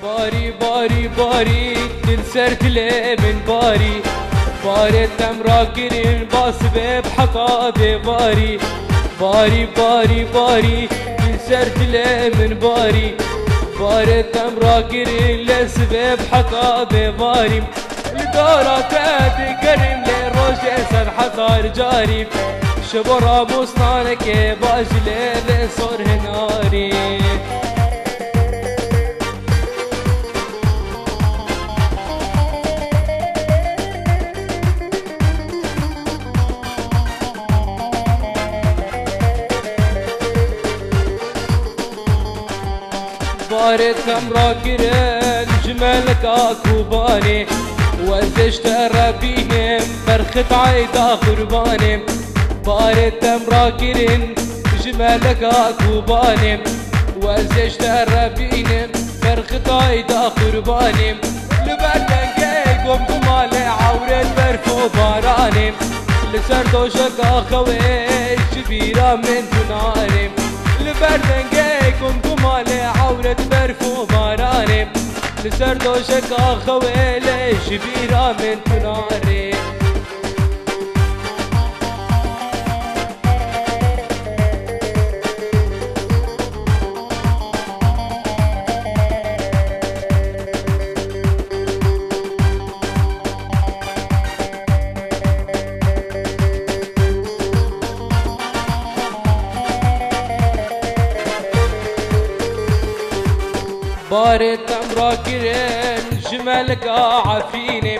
باری باری باری دل سرت لي من باری باری تمرا گرین باسبه بحطا باری باری باری باری دل سرت لي من باری باری تمرا گرین لسبه بحطا باری الدورة تذكرن لي روجي سن حصار جاري شبرا بوسطانك باجلي صور هناري بارد تمرا كرن جمالك اكوباني وزشت ربيهم برخت عيدا قرباني بارد تمرا كرن جمالك اكوباني وزشت ربيهم برخت عيدا قرباني لبردن جيكم كمالي عورت برفو باراني لسردوشك اخوي جبيرة من دناري لبردن جيكم كمالي عورت برفو باراني لسردوشك اخوي ليش بيرا من تناري بارد تمرا كرن جمالك عافيني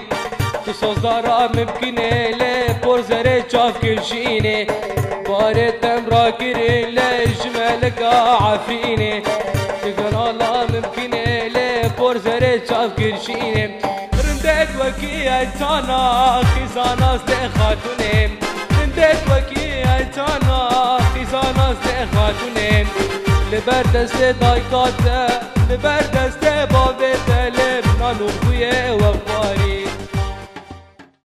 تصوص دارا ممكنة لي بورزري تشاف كل شيني بارد تمرا كرن لي جمالك عافيني تقول الله ممكنة لي بورزري تشاف كل شيني رندت وكي ايتانا خزانا استخاتوني رندت وكي ايتانا خزانا استخاتوني لبرد استدايقات لبرد